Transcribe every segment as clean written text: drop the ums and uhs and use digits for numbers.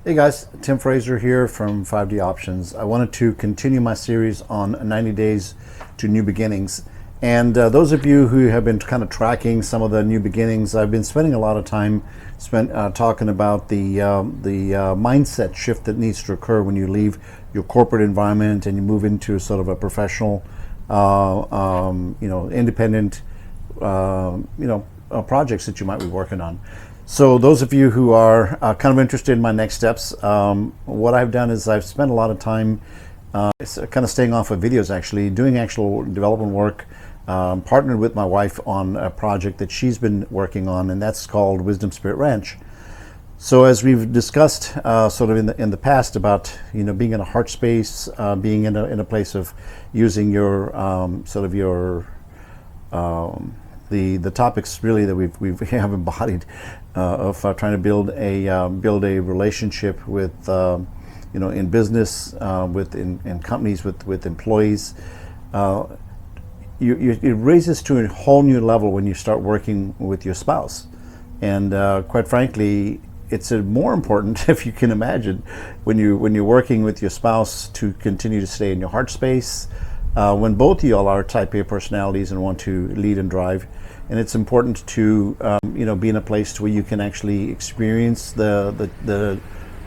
Hey guys, Tim Fraser here from 5D Options. I wanted to continue my series on 90 Days to New Beginnings. And those of you who have been kind of tracking some of the new beginnings, I've been spending a lot of time talking about the mindset shift that needs to occur when you leave your corporate environment and you move into sort of a professional, independent, projects that you might be working on. So those of you who are kind of interested in my next steps, what I've done is I've spent a lot of time kind of staying off of videos, actually doing actual development work, partnered with my wife on a project that she's been working on, and that's called Wisdom Spirit Ranch. So as we've discussed sort of in the past about being in a heart space, being in a place of using your the topics really that we have embodied of trying to build a relationship with in business, in companies, with employees. It raises to a whole new level when you start working with your spouse, and quite frankly, it's more important, if you can imagine, when you're working with your spouse, to continue to stay in your heart space. When both of y'all are type A personalities and want to lead and drive, and it's important to be in a place where you can actually experience the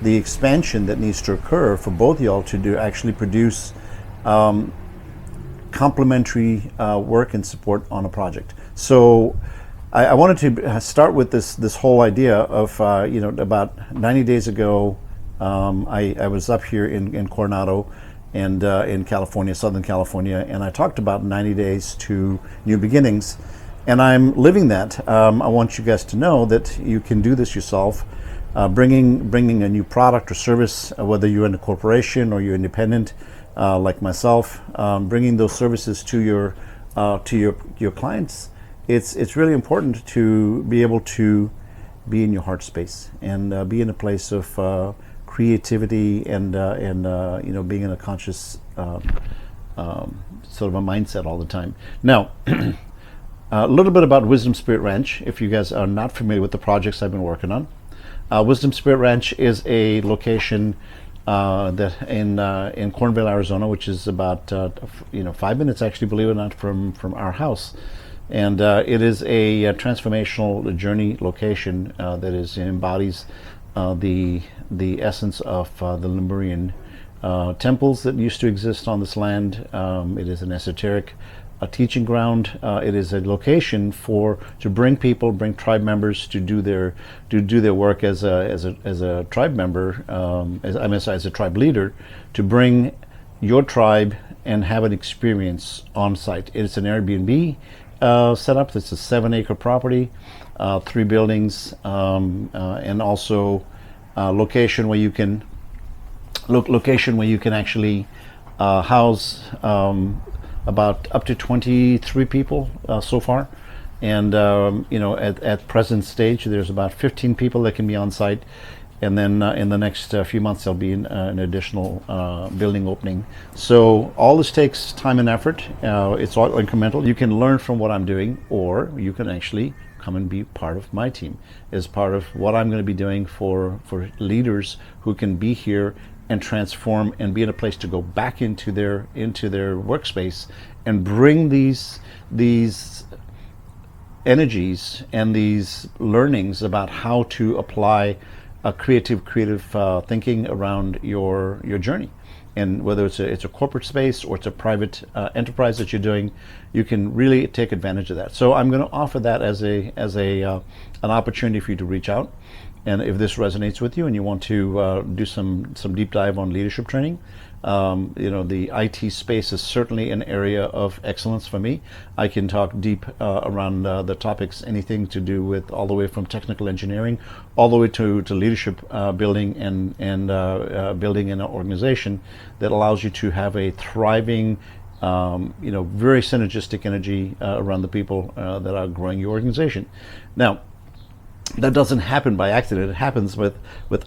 expansion that needs to occur for both of y'all to actually produce complementary work and support on a project. So I wanted to start with this whole idea of about 90 days ago, I was up here in Coronado and in California, Southern California, and I talked about 90 days to new beginnings, and I'm living that. I want you guys to know that you can do this yourself, bringing a new product or service, whether you're in a corporation or you're independent, like myself, bringing those services to your clients. It's really important to be able to be in your heart space and be in a place of creativity and being in a conscious sort of a mindset all the time. Now, a little bit about Wisdom Spirit Ranch, if you guys are not familiar with the projects I've been working on. Wisdom Spirit Ranch is a location that in Cornville, Arizona, which is about 5 minutes, actually, believe it or not, from our house. And it is a transformational journey location that embodies the essence of the Lemurian temples that used to exist on this land. It is an esoteric teaching ground. It is a location to bring tribe members to do their work as a tribe member, as a tribe leader, to bring your tribe and have an experience on site. It's an Airbnb setup. It's a 7-acre property, 3 buildings, and also location where you can actually house about up to 23 people so far, and at present stage there's about 15 people that can be on site, and then in the next few months there'll be an additional building opening. So all this takes time and effort. It's all incremental. You can learn from what I'm doing, or you can actually come and be part of my team as part of what I'm going to be doing for leaders who can be here and transform and be in a place to go back into their workspace and bring these energies and these learnings about how to apply a creative thinking around your journey. And whether it's a corporate space or it's a private enterprise that you're doing, you can really take advantage of that. So I'm going to offer that as an opportunity for you to reach out. And if this resonates with you and you want to do some deep dive on leadership training, the IT space is certainly an area of excellence for me. I can talk deep around the topics, anything to do with all the way from technical engineering, all the way to leadership building and building an organization that allows you to have a thriving, very synergistic energy around the people that are growing your organization. Now, that doesn't happen by accident. It happens with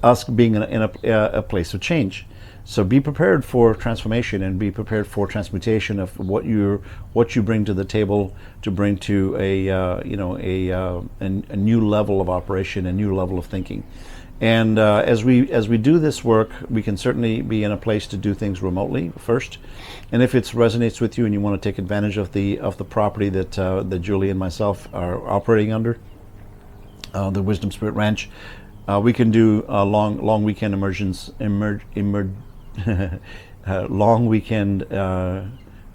us being in a place of change. So be prepared for transformation and be prepared for transmutation of what you bring to the table to bring to a new level of operation, a new level of thinking. And as we do this work, we can certainly be in a place to do things remotely first. And if it resonates with you and you want to take advantage of the property that Julie and myself are operating under, the Wisdom Spirit Ranch, we can do long weekend immersions, long weekend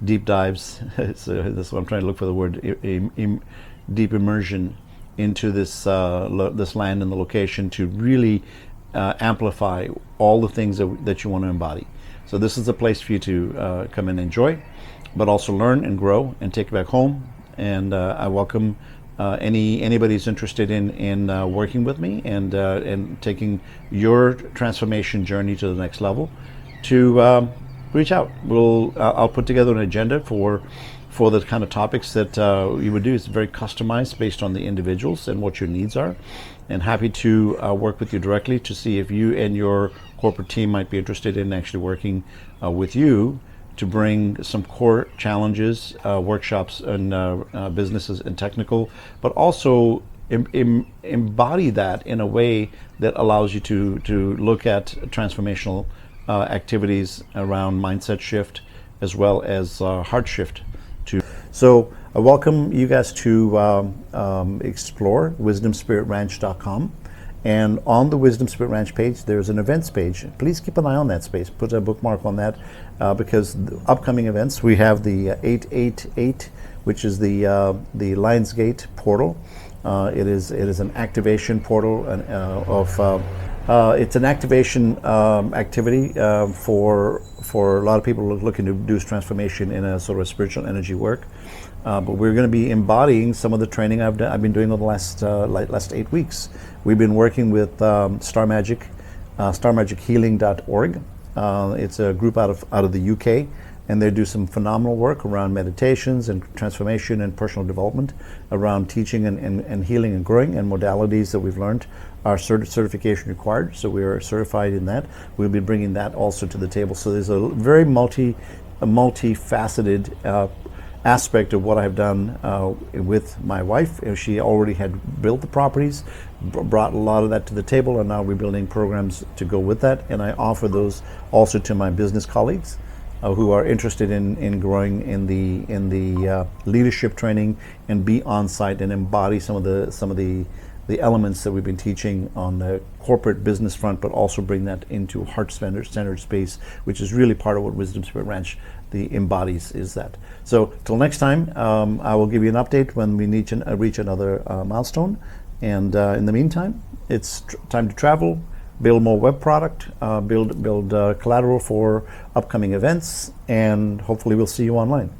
deep dives. So that's what I'm trying to look for the word. Deep immersion into this land and the location to really amplify all the things that you want to embody. So this is a place for you to come and enjoy, but also learn and grow and take it back home. And I welcome anybody who's interested in working with me and taking your transformation journey to the next level to reach out. I'll put together an agenda for the kind of topics that you would do. It's very customized based on the individuals and what your needs are, and happy to work with you directly to see if you and your corporate team might be interested in actually working with you to bring some core challenges, workshops, and businesses and technical, but also embody that in a way that allows you to look at transformational activities around mindset shift as well as heart shift. So I welcome you guys to explore wisdomspiritranch.com. And on the Wisdom Spirit Ranch page, there's an events page. Please keep an eye on that space. Put a bookmark on that because the upcoming events, we have the 888, which is the Lionsgate portal. It is an activation portal it's an activation activity for a lot of people looking to do transformation in a sort of spiritual energy work. But we're going to be embodying some of the training I've been doing over the last 8 weeks. We've been working with Star Magic, starmagichealing.org. It's a group out of the UK, and they do some phenomenal work around meditations and transformation and personal development around teaching and healing and growing, and modalities that we've learned are certification required. So we are certified in that. We'll be bringing that also to the table. So there's a very multifaceted aspect of what I've done with my wife. She already had built the properties, brought a lot of that to the table, and now we're building programs to go with that. And I offer those also to my business colleagues who are interested in growing in the leadership training and be on site and embody some of the elements that we've been teaching on the corporate business front, but also bring that into heart-centered space, which is really part of what Wisdom Spirit Ranch embodies, is that. So till next time, I will give you an update when we reach another milestone. And in the meantime, it's time to travel, build more web product, build collateral for upcoming events, and hopefully we'll see you online.